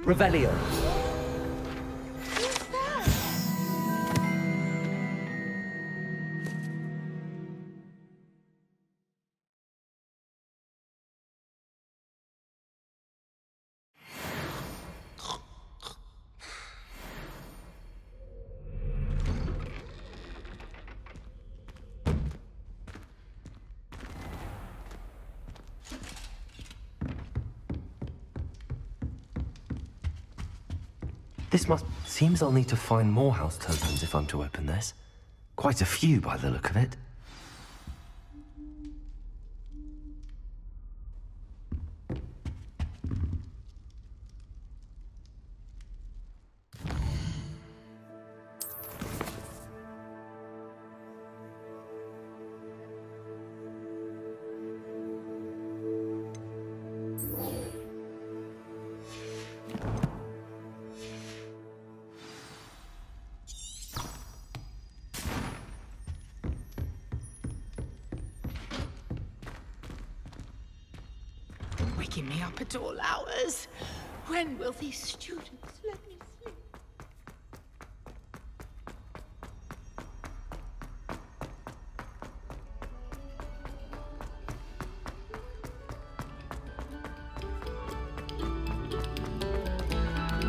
Revelio. Seems I'll need to find more house tokens if I'm to open this. Quite a few by the look of it. Waking me up at all hours. When will these students let me sleep?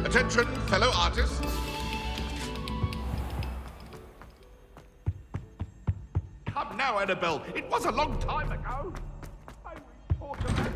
Attention, fellow artists. Come now, Annabelle. It was a long time ago. I report to them.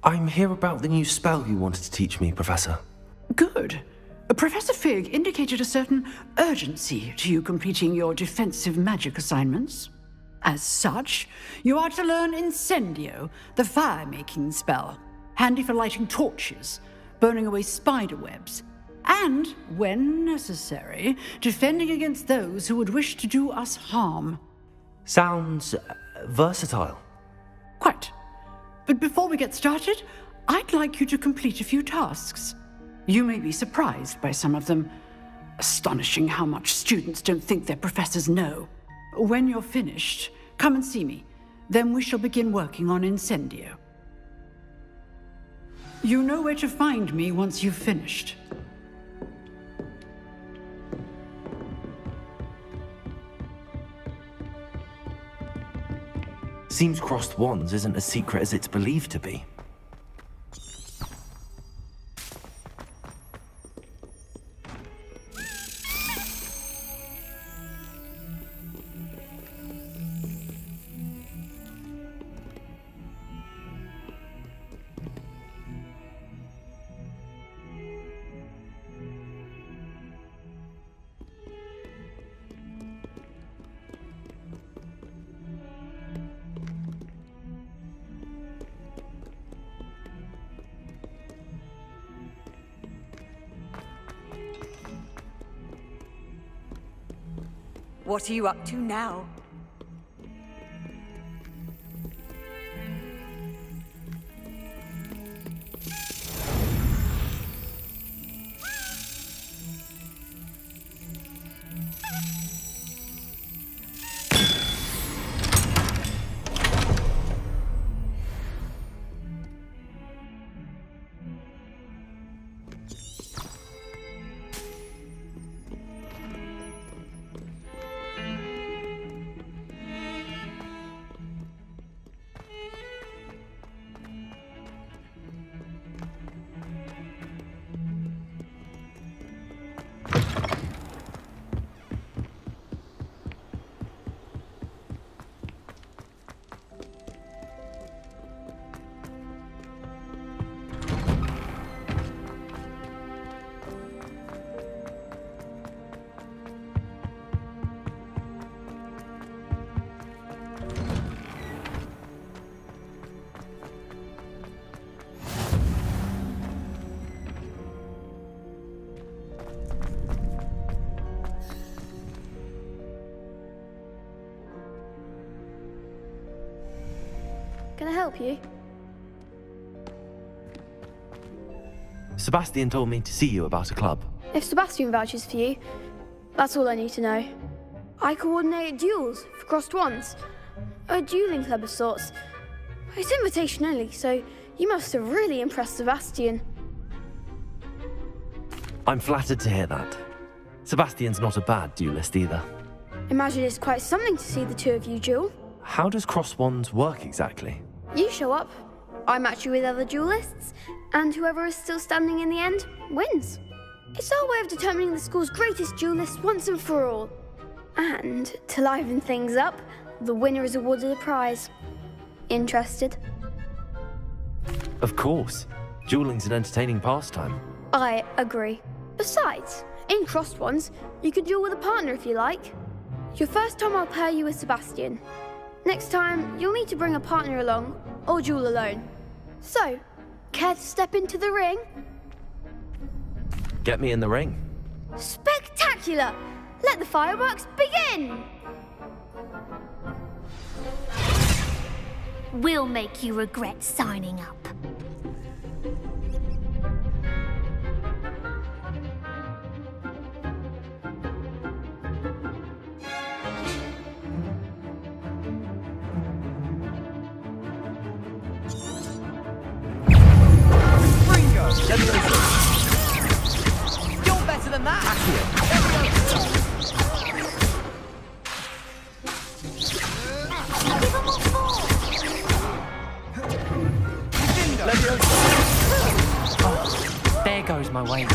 I'm here about the new spell you wanted to teach me, Professor. Good. Professor Fig indicated a certain urgency to you completing your defensive magic assignments. As such, you are to learn Incendio, the fire-making spell, handy for lighting torches, burning away spider webs, and, when necessary, defending against those who would wish to do us harm. Sounds versatile. Quite. But before we get started, I'd like you to complete a few tasks. You may be surprised by some of them. Astonishing how much students don't think their professors know. When you're finished, come and see me. Then we shall begin working on Incendio. You know where to find me once you've finished. Seems crossed wands isn't as secret as it's believed to be. What are you up to now? can I help you? Sebastian told me to see you about a club. If Sebastian vouches for you, that's all I need to know. I coordinate duels for crossed wands. A dueling club of sorts. It's invitation only, so you must have really impressed Sebastian. I'm flattered to hear that. Sebastian's not a bad duelist either. Imagine it's quite something to see the two of you duel. How does crossed wands work exactly? You show up, I match you with other duelists, and whoever is still standing in the end wins. It's our way of determining the school's greatest duelist once and for all. And to liven things up, the winner is awarded a prize. Interested? Of course. Dueling's an entertaining pastime. I agree. Besides, in crossed ones, you can duel with a partner if you like. Your first time I'll pair you with Sebastian. Next time, you'll need to bring a partner along, or duel alone. So, care to step into the ring? Get me in the ring. Spectacular! Let the fireworks begin! We'll make you regret signing up. You're better than that! Oh, there goes my weight.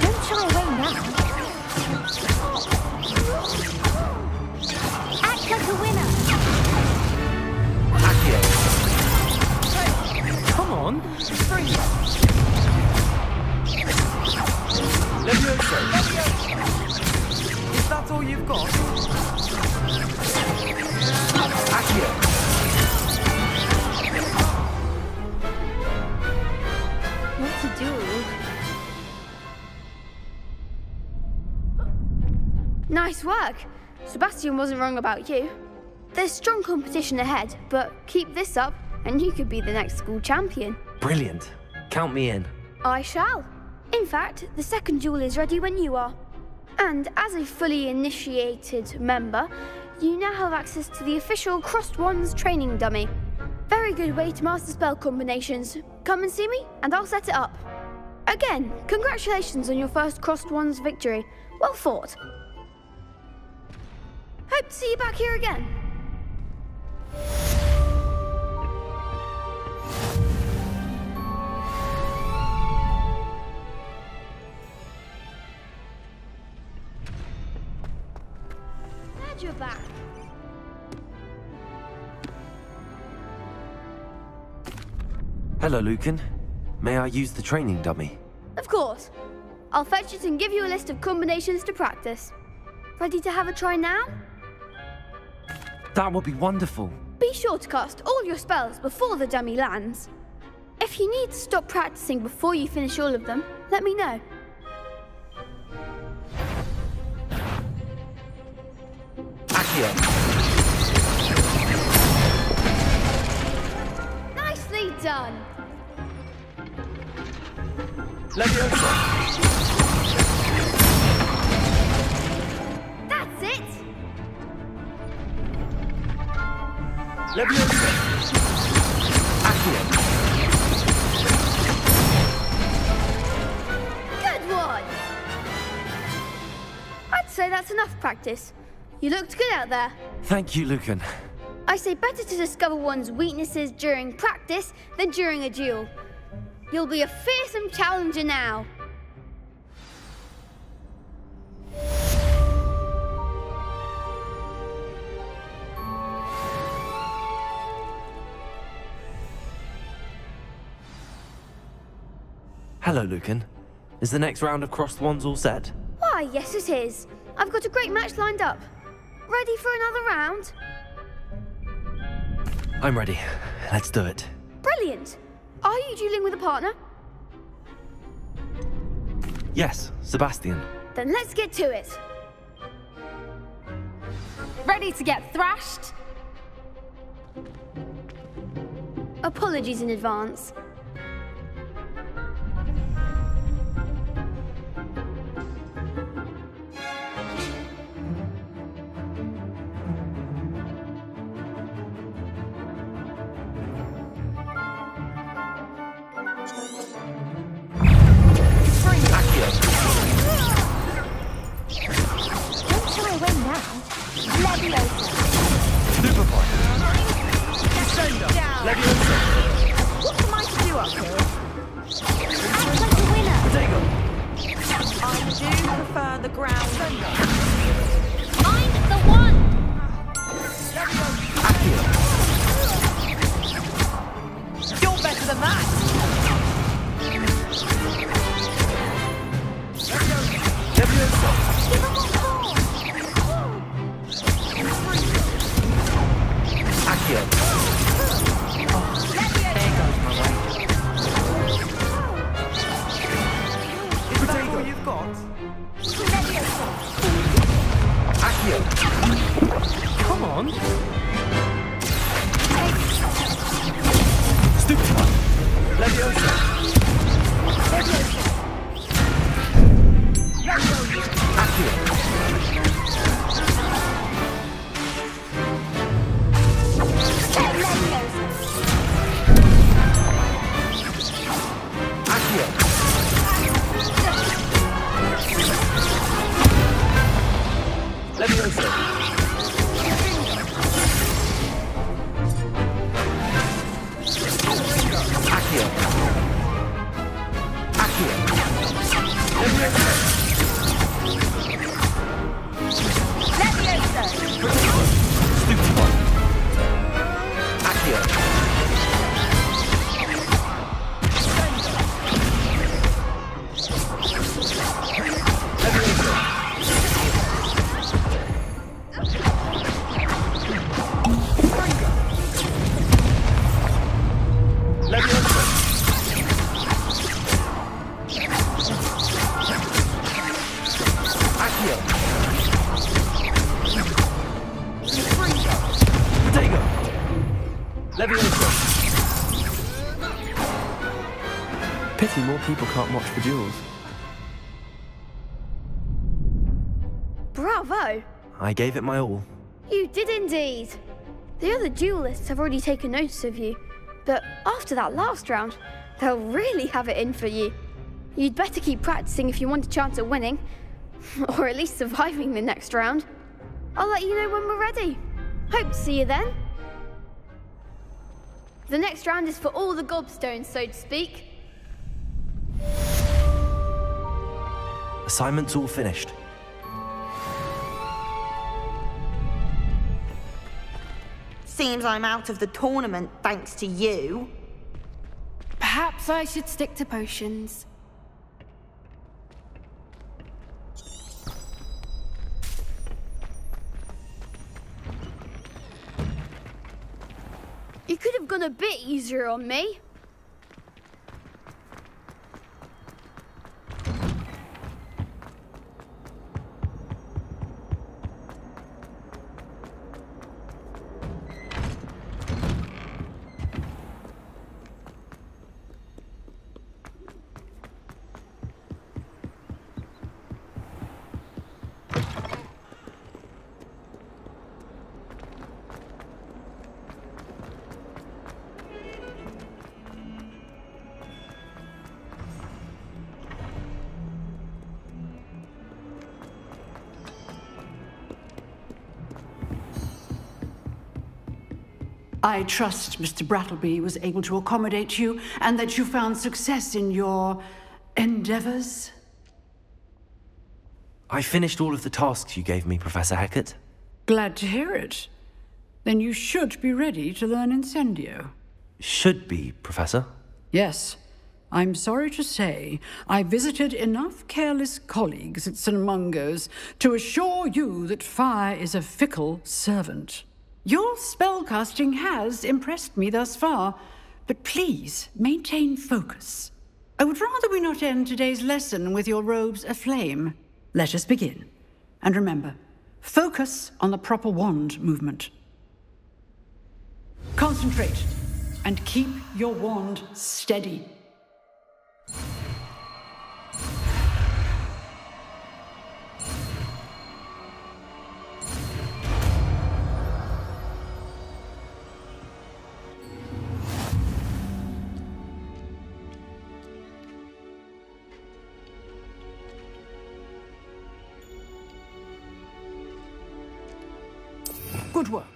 Don't shy away now. Act like a winner. Come on, spring. Is that all you've got? What to do? Nice work. Sebastian wasn't wrong about you. There's strong competition ahead, but keep this up and you could be the next school champion. Brilliant. Count me in. I shall. In fact, the second duel is ready when you are. And as a fully initiated member, you now have access to the official Crossed Wands training dummy. Very good way to master spell combinations. Come and see me, and I'll set it up. Again, congratulations on your first Crossed Wands victory. Well fought. Hope to see you back here again. Glad you're back. Hello, Lucan. May I use the training dummy? Of course. I'll fetch it and give you a list of combinations to practice. Ready to have a try now? That would be wonderful. Be sure to cast all your spells before the dummy lands. If you need to stop practicing before you finish all of them, let me know. Nicely done. That's it. Good one. I'd say that's enough practice. You looked good out there. Thank you, Lucan. I say better to discover one's weaknesses during practice than during a duel. You'll be a fearsome challenger now. Hello, Lucan. Is the next round of Crossed Wands all set? Why, yes it is. I've got a great match lined up. Ready for another round? I'm ready. Let's do it. Brilliant. Are you dueling with a partner? Yes, Sebastian. then let's get to it. Ready to get thrashed? Apologies in advance. Don't shy away now. Leviosa. Superpoint. Leviosa. What am I to do up here? Act like a winner. Potato. I do prefer the ground. Find the one. You're better than that. Leviosa. Give him a call. Accio. There goes my way. Is that all you've got? Accio. Come on. Stupefy. Leviosa. Accio. Accio. Leviosa. Accio. Accio. Stupefy. Accio. Accio. Potato. Leviosa. Pity more people can't watch the duels. Bravo! I gave it my all. You did indeed. The other duelists have already taken notice of you, but after that last round, they'll really have it in for you. You'd better keep practicing if you want a chance at winning, or at least surviving the next round. I'll let you know when we're ready. Hope to see you then. The next round is for all the gobstones, so to speak. Assignment's all finished. Seems I'm out of the tournament thanks to you. Perhaps I should stick to potions. You could have gone a bit easier on me. I trust Mr. Brattleby was able to accommodate you and that you found success in your endeavors. I finished all of the tasks you gave me, Professor Hecat. Glad to hear it. Then you should be ready to learn Incendio. Should be, Professor. Yes. I'm sorry to say, I visited enough careless colleagues at St. Mungo's to assure you that fire is a fickle servant. Your spellcasting has impressed me thus far, but please maintain focus. I would rather we not end today's lesson with your robes aflame. Let us begin. And remember, focus on the proper wand movement. Concentrate and keep your wand steady. Good work.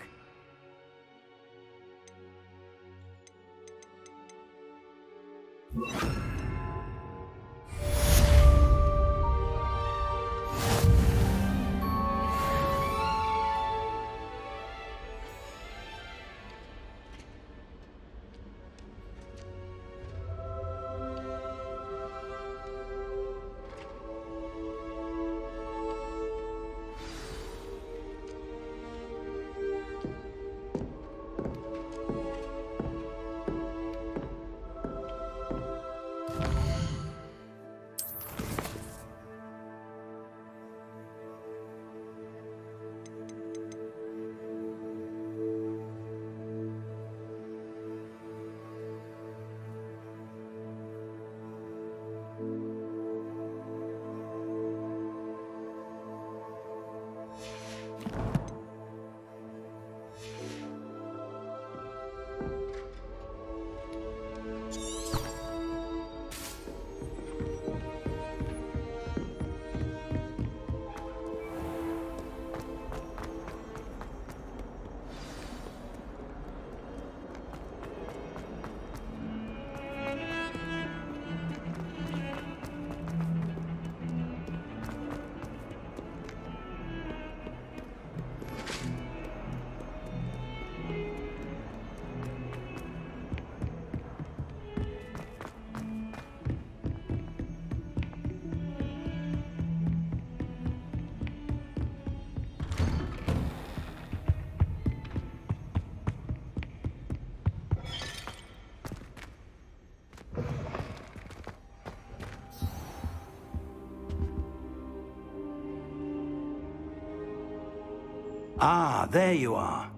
Ah, there you are.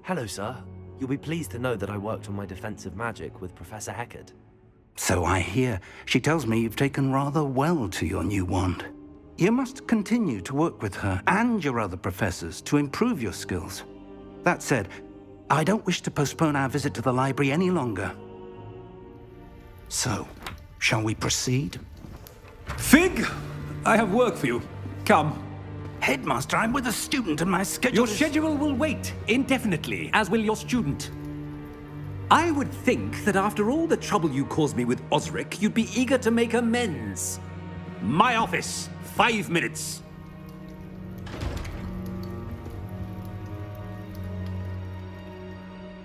Hello, sir. You'll be pleased to know that I worked on my defensive magic with Professor Heckard. So I hear. She tells me you've taken rather well to your new wand. You must continue to work with her and your other professors to improve your skills. That said, I don't wish to postpone our visit to the library any longer. So, shall we proceed? Fig! I have work for you. Come. Headmaster, I'm with a student and my schedule Your schedule will wait indefinitely, as will your student. I would think that after all the trouble you caused me with Osric, you'd be eager to make amends. My office, 5 minutes.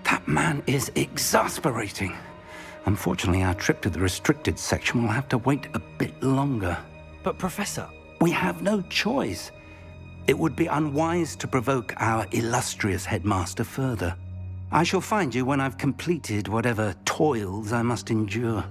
That man is exasperating. Unfortunately, our trip to the restricted section will have to wait a bit longer. But, Professor... We have no choice. It would be unwise to provoke our illustrious headmaster further. I shall find you when I've completed whatever toils I must endure.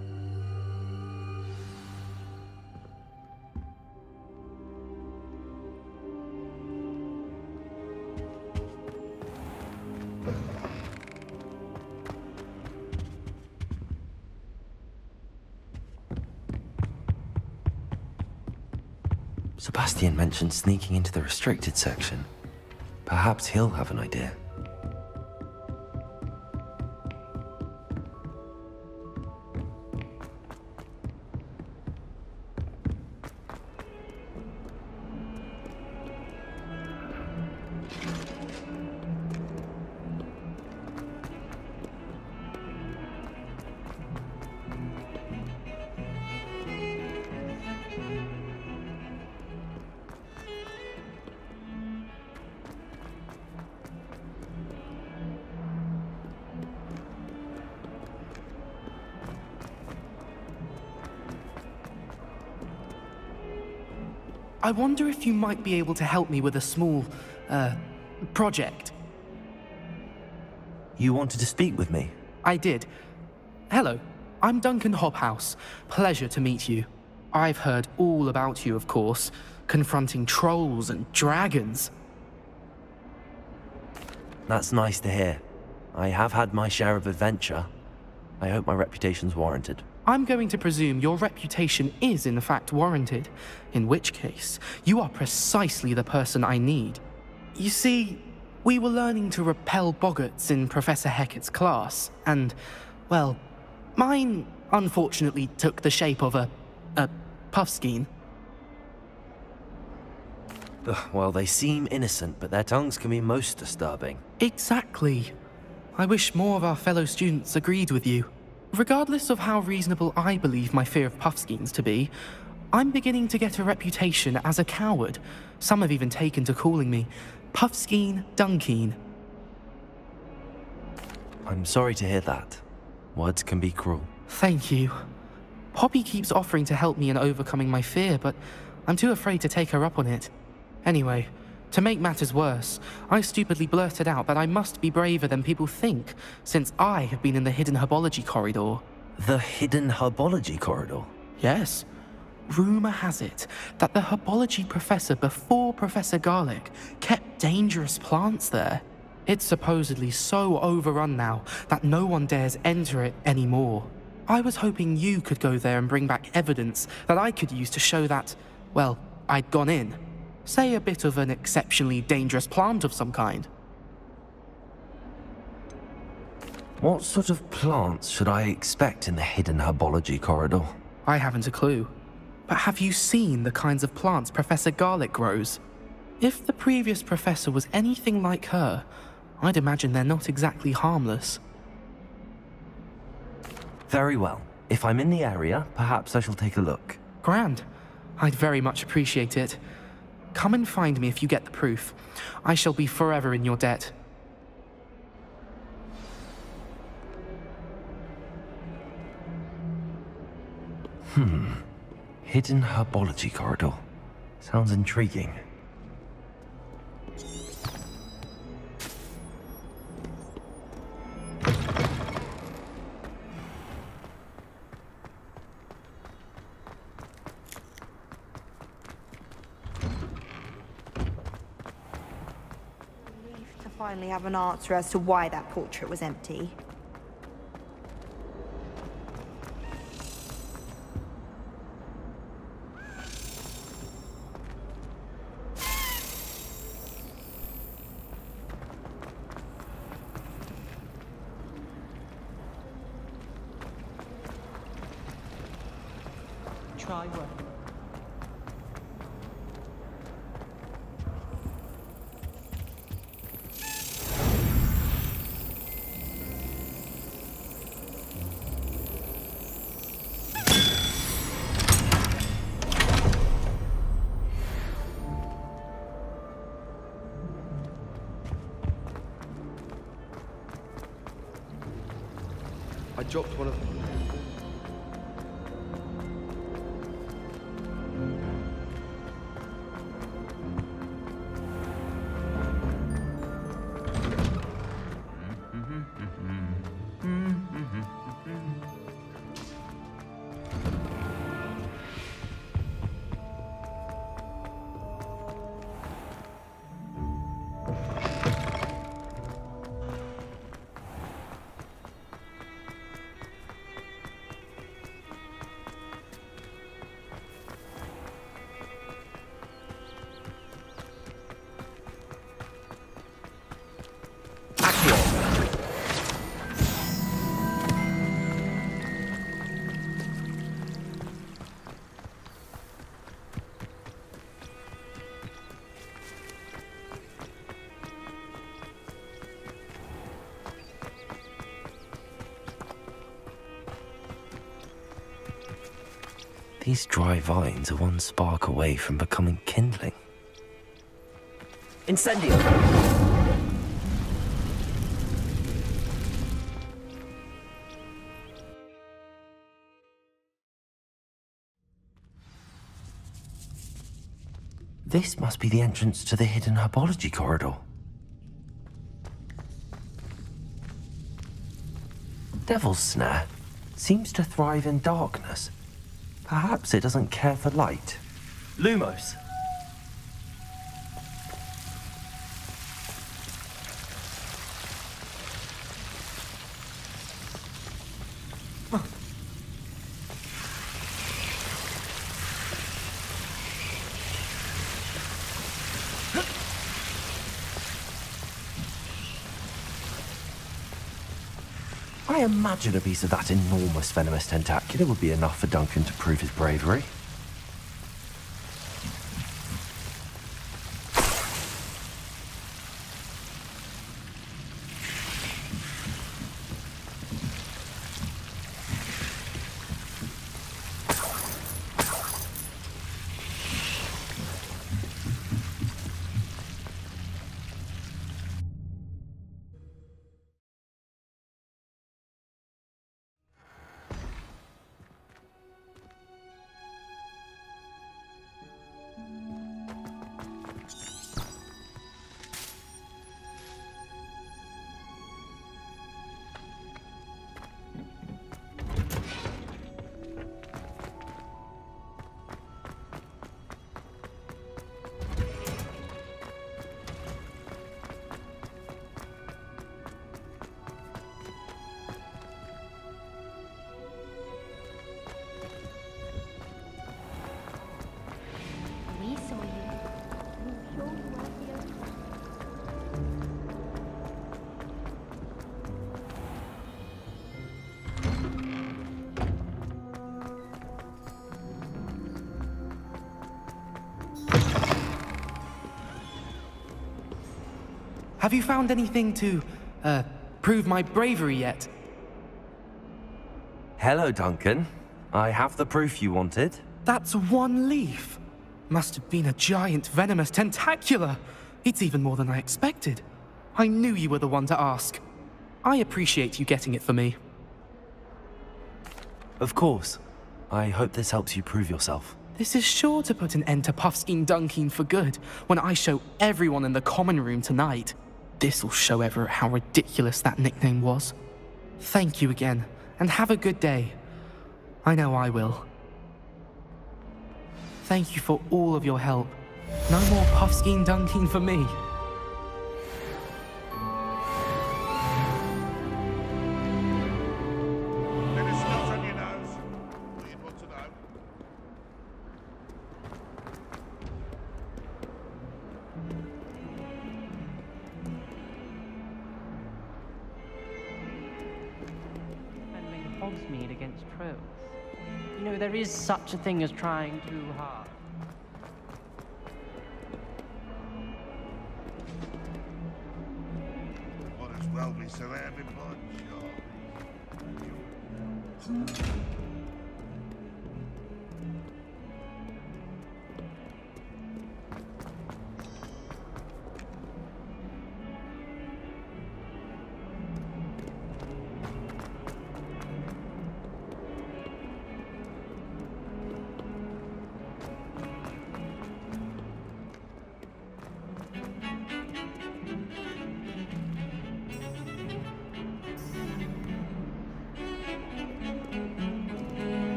Sebastian mentioned sneaking into the restricted section. Perhaps he'll have an idea. I wonder if you might be able to help me with a small, project. You wanted to speak with me? I did. Hello. I'm Duncan Hobhouse. Pleasure to meet you. I've heard all about you, of course, confronting trolls and dragons. That's nice to hear. I have had my share of adventure. I hope my reputation's warranted. I'm going to presume your reputation is in fact warranted, in which case, you are precisely the person I need. You see, we were learning to repel boggarts in Professor Hecat's class, and, well, mine unfortunately took the shape of a puffskein. Well, they seem innocent, but their tongues can be most disturbing. Exactly. I wish more of our fellow students agreed with you. Regardless of how reasonable I believe my fear of puffskeins to be, I'm beginning to get a reputation as a coward. Some have even taken to calling me Puffskeen Dunkeen. I'm sorry to hear that. Words can be cruel. Thank you. Poppy keeps offering to help me in overcoming my fear, but I'm too afraid to take her up on it. Anyway, to make matters worse, I stupidly blurted out that I must be braver than people think, since I have been in the hidden herbology corridor. The hidden herbology corridor? Yes. Rumor has it that the herbology professor before Professor Garlic kept dangerous plants there. It's supposedly so overrun now that no one dares enter it anymore. I was hoping you could go there and bring back evidence that I could use to show that, well, I'd gone in. Say a bit of an exceptionally dangerous plant of some kind. What sort of plants should I expect in the hidden herbology corridor? I haven't a clue. But have you seen the kinds of plants Professor Garlic grows? If the previous professor was anything like her, I'd imagine they're not exactly harmless. Very well. If I'm in the area, perhaps I shall take a look. Grand. I'd very much appreciate it. Come and find me if you get the proof. I shall be forever in your debt. Hidden herbology corridor. Sounds intriguing. To finally have an answer as to why that portrait was empty. Try one. I dropped one of them. These dry vines are one spark away from becoming kindling. Incendio! This must be the entrance to the hidden herbology corridor. Devil's snare. seems to thrive in darkness. Perhaps it doesn't care for light. Lumos! I imagine a piece of that enormous venomous tentacula would be enough for Duncan to prove his bravery. Have you found anything to, prove my bravery yet? Hello, Duncan. I have the proof you wanted. That's one leaf. Must have been a giant venomous tentacula. It's even more than I expected. I knew you were the one to ask. I appreciate you getting it for me. Of course. I hope this helps you prove yourself. This is sure to put an end to Puffskein Dunkin for good when I show everyone in the common room tonight. This'll show Everett how ridiculous that nickname was. Thank you again, and have a good day. I know I will. Thank you for all of your help. No more Puffskein Dunkin for me. Any smells on your nose? We'd want to know. Defending Hogsmeade against trolls. You know, there is such a thing as trying too hard. Might as well be surrounded by Charlie.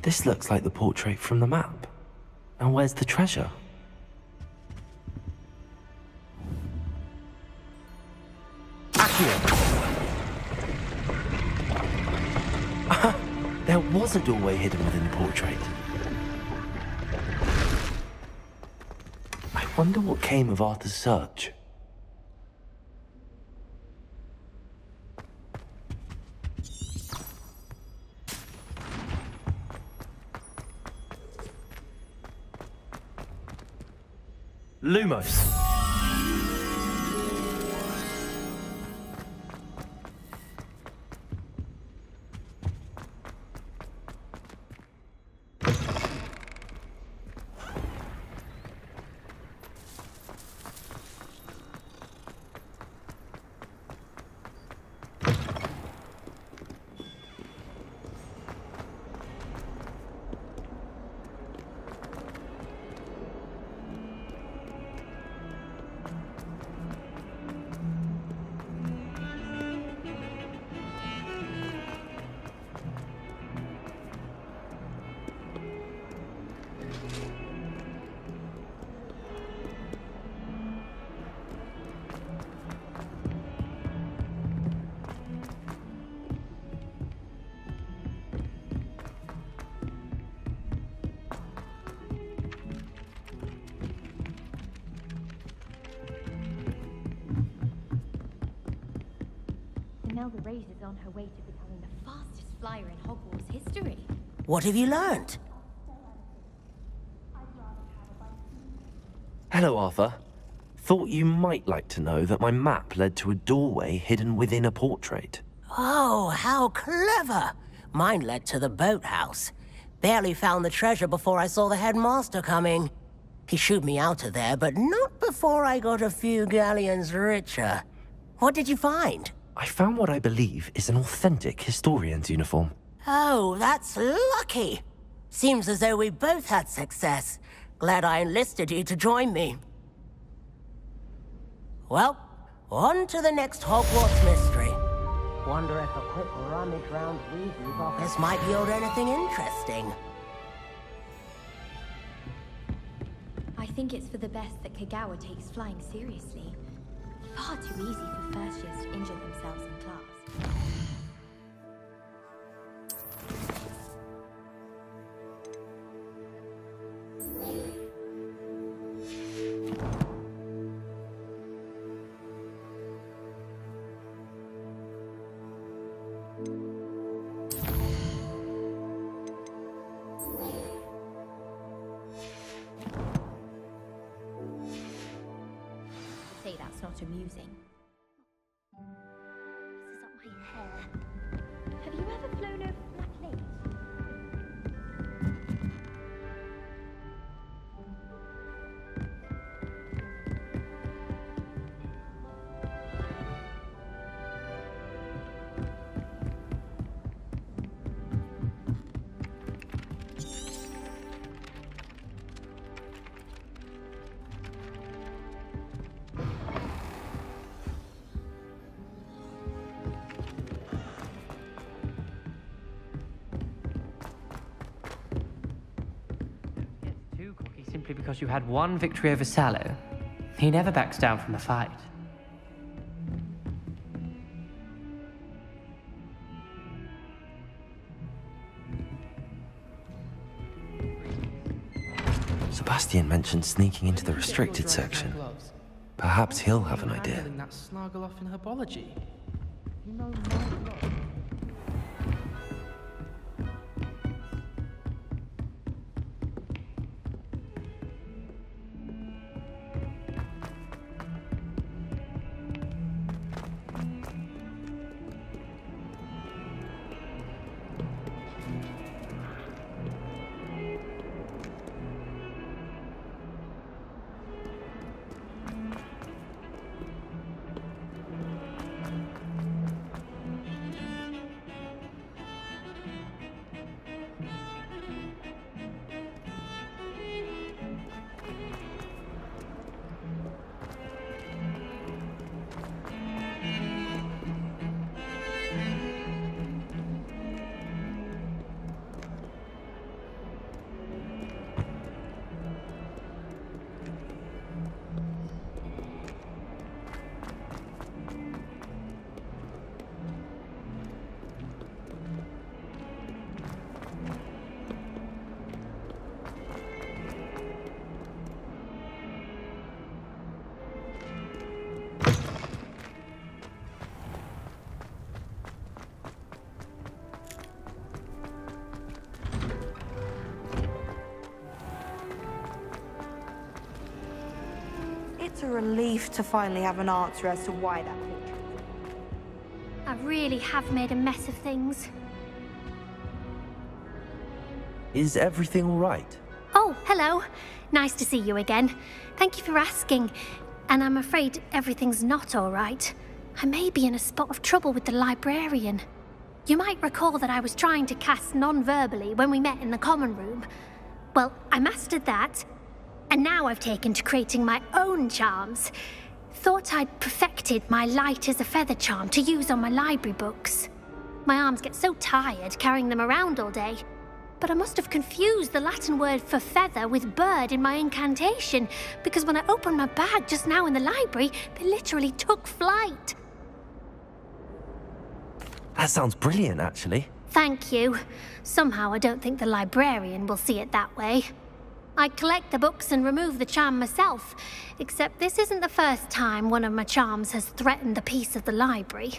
This looks like the portrait from the map. And where's the treasure? There was a doorway hidden within the portrait. I wonder what came of Arthur's search. Lumos. Imelda Reyes is on her way to becoming the fastest flyer in Hogwarts history. What have you learned? Hello, Arthur. Thought you might like to know that my map led to a doorway hidden within a portrait. Oh, how clever! Mine led to the boathouse. Barely found the treasure before I saw the headmaster coming. He shooed me out of there, but not before I got a few galleons richer. What did you find? I found what I believe is an authentic historian's uniform. Oh, that's lucky. Seems as though we both had success. Glad I enlisted you to join me. Well, on to the next Hogwarts mystery. Wonder if a quick rummage round Weasley's office might yield anything interesting. I think it's for the best that Kagawa takes flying seriously. Far too easy for first years to injure themselves in class. Say that's not amusing. This is up my hair. Have you ever flown over Black Lake? Simply because you had one victory over Sallow. He never backs down from a fight. Sebastian mentioned sneaking into the restricted section. Perhaps he'll have an idea. That snuggle off in herbology. You know It's a relief to finally have an answer as to why that portrait. I really have made a mess of things. Is everything all right? Oh, hello. Nice to see you again. Thank you for asking. And I'm afraid everything's not all right. I may be in a spot of trouble with the librarian. You might recall that I was trying to cast non-verbally when we met in the common room. Well, I mastered that, and now I've taken to creating my own charms. Thought I'd perfected my light as a feather charm to use on my library books. My arms get so tired carrying them around all day. But I must have confused the Latin word for feather with bird in my incantation, because when I opened my bag just now in the library, they literally took flight. That sounds brilliant, actually. Thank you. Somehow I don't think the librarian will see it that way. I collect the books and remove the charm myself, except this isn't the first time one of my charms has threatened the peace of the library.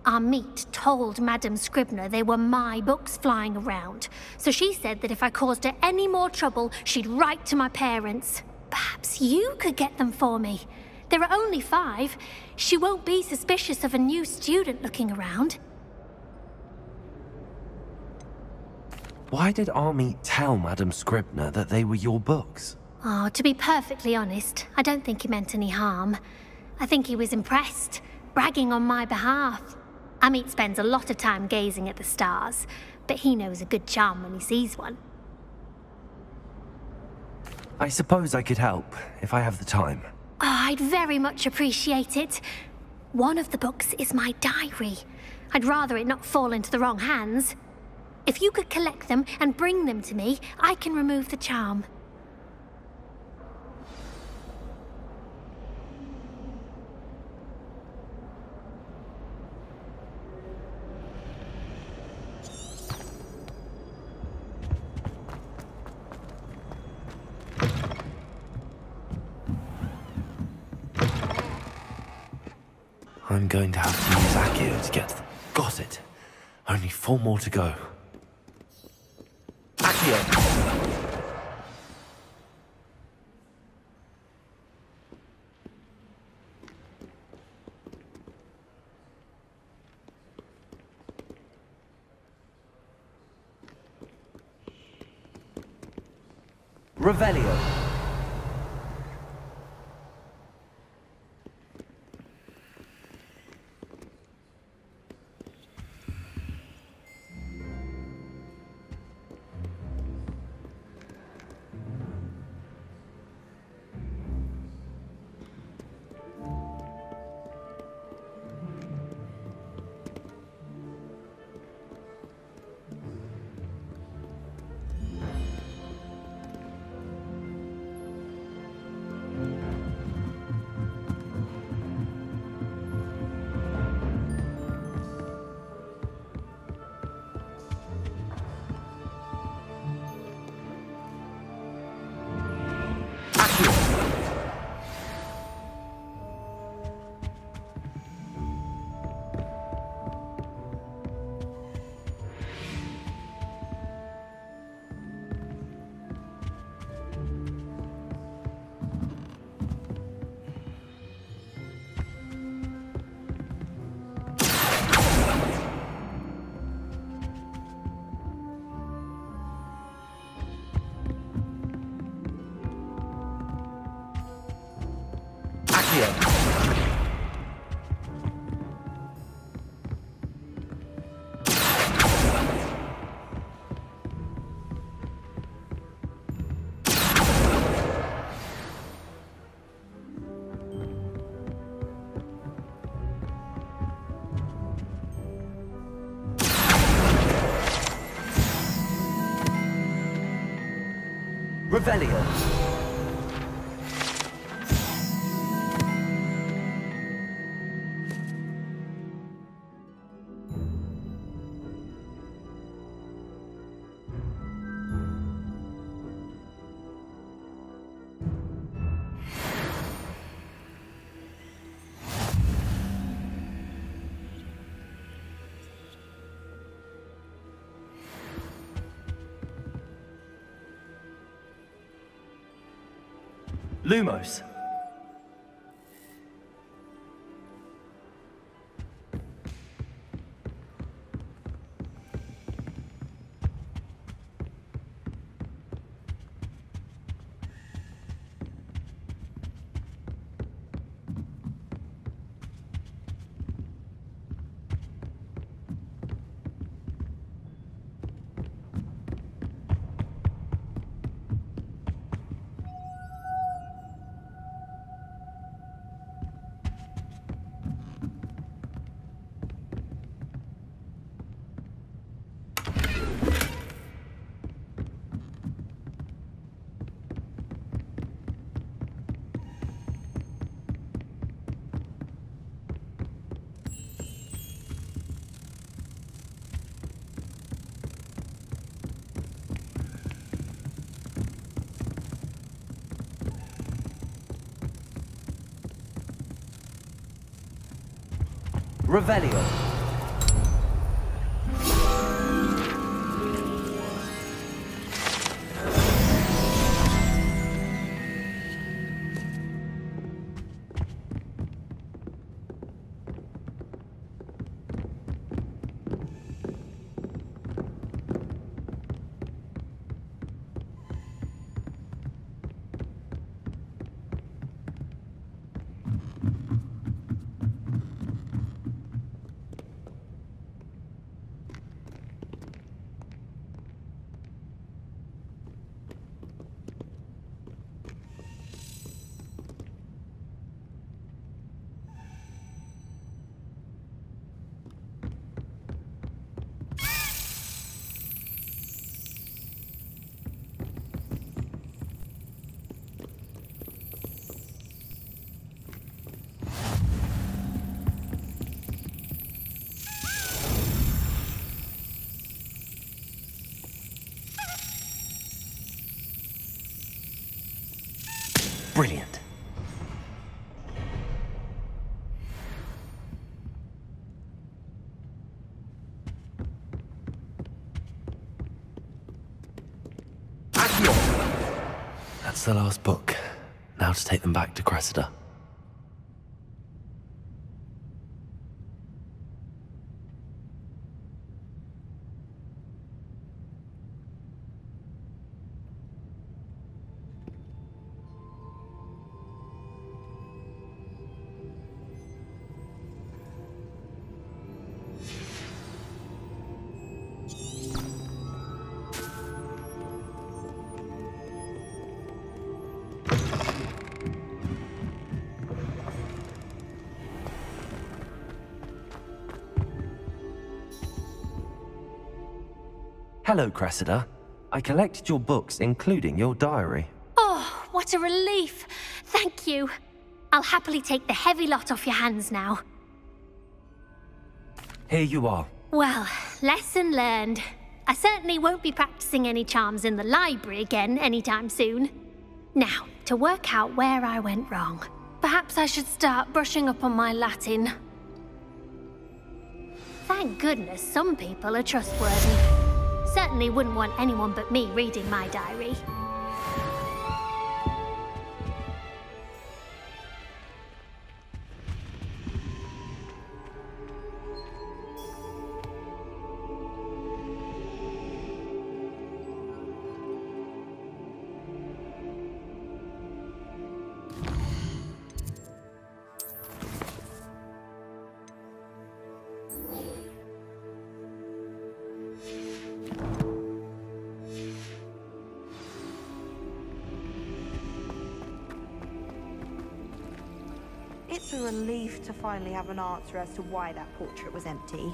Our meet told Madame Scribner they were my books flying around, so she said that if I caused her any more trouble, she'd write to my parents. Perhaps you could get them for me. There are only 5. She won't be suspicious of a new student looking around. Why did Army tell Madame Scribner that they were your books? Oh, to be perfectly honest, I don't think he meant any harm. I think he was impressed, bragging on my behalf. Amit spends a lot of time gazing at the stars, but he knows a good charm when he sees one. I suppose I could help, if I have the time. Oh, I'd very much appreciate it. One of the books is my diary. I'd rather it not fall into the wrong hands. If you could collect them and bring them to me, I can remove the charm. I'm going to have to use Accio to get them. Got it. Only 4 more to go. Accio! Revelio. Revelio. Lumos. Revelio. Brilliant. That's the last book. Now to take them back to Cressida. Hello, Cressida. I collected your books, including your diary. Oh, what a relief. Thank you. I'll happily take the heavy lot off your hands now. Here you are. Well, lesson learned. I certainly won't be practicing any charms in the library again anytime soon. Now, to work out where I went wrong. Perhaps I should start brushing up on my Latin. Thank goodness some people are trustworthy. Certainly wouldn't want anyone but me reading my diary. It's a relief to finally have an answer as to why that portrait was empty.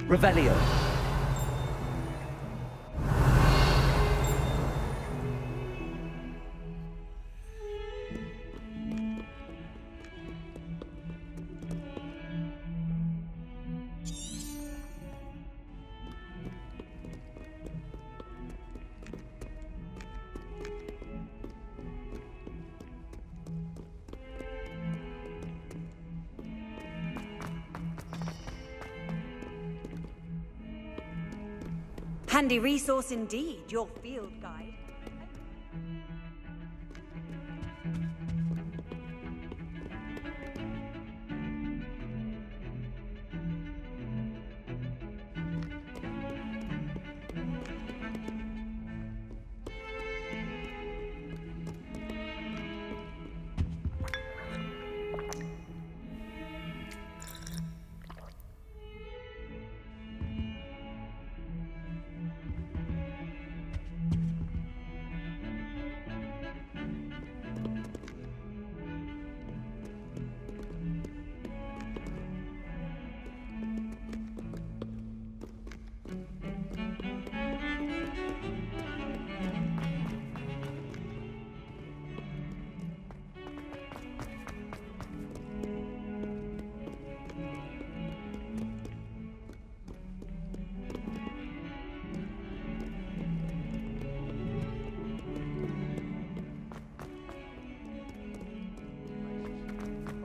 Revelio. Handy resource indeed, your field guide.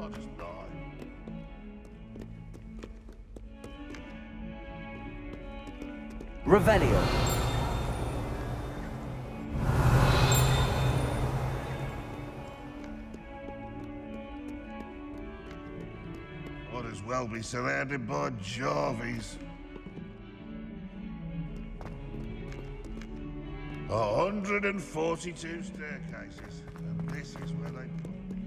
I'll just die. Revelio. Might as well be surrounded by Jarvies. 142 staircases, and this is where they put me.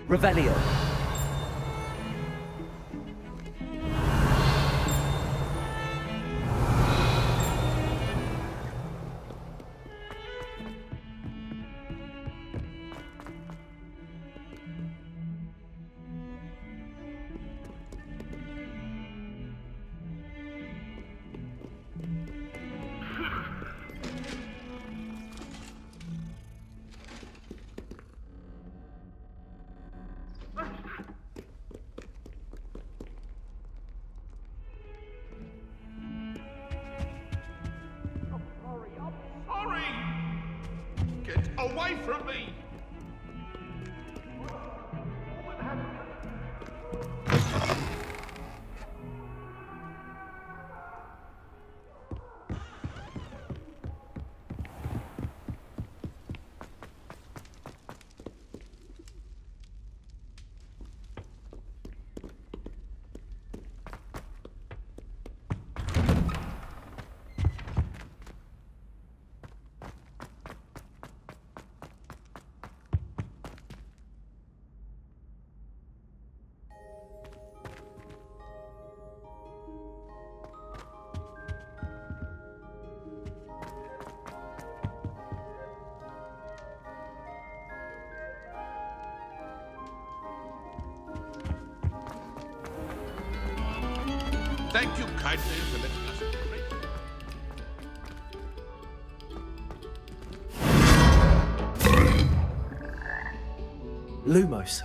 Revelio. Sorry! Get away from me! Thank you kindly for letting us break. Lumos.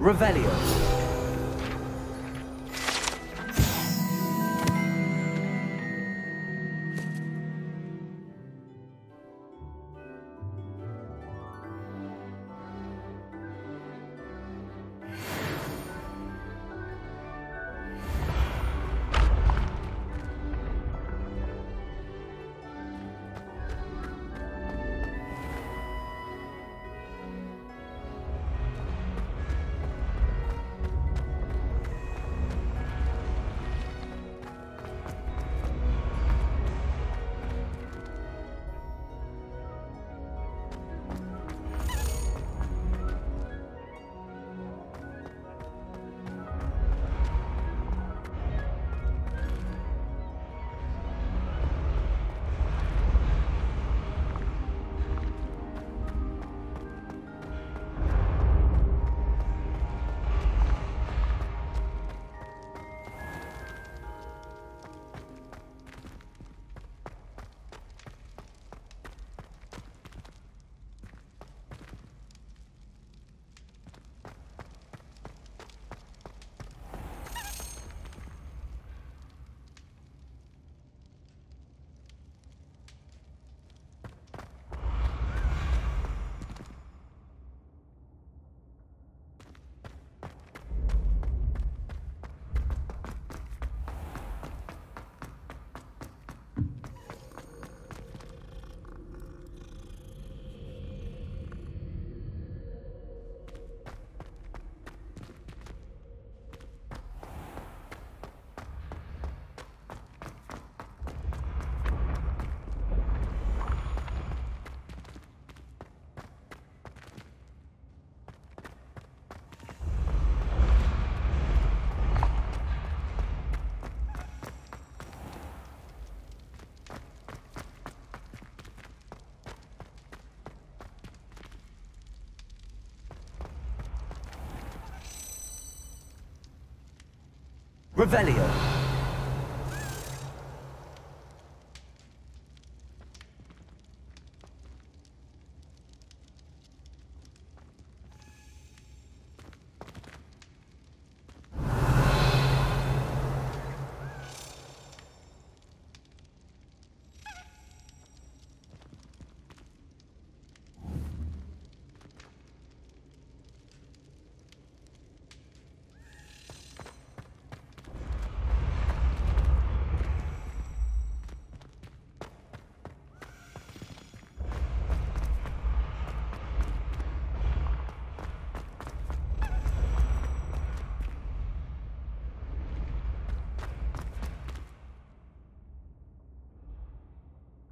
Revelio. Revelio.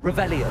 Revelio.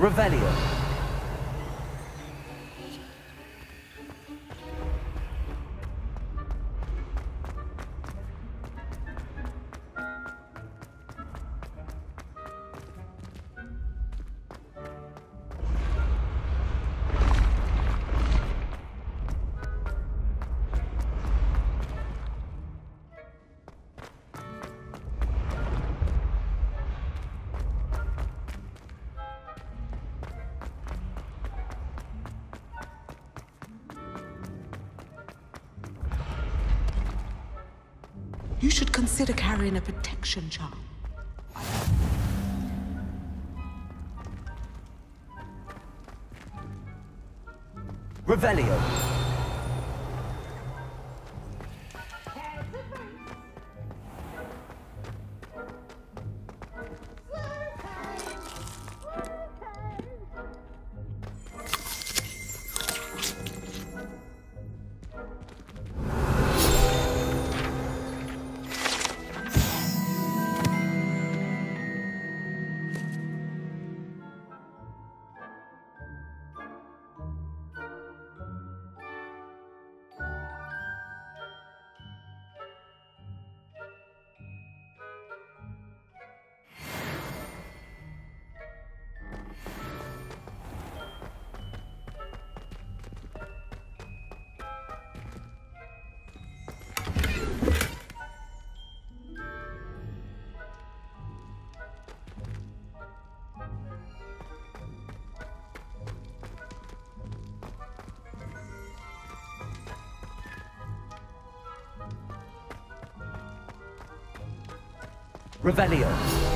Revelio. You should consider carrying a protection charm. Revelio. Revelio.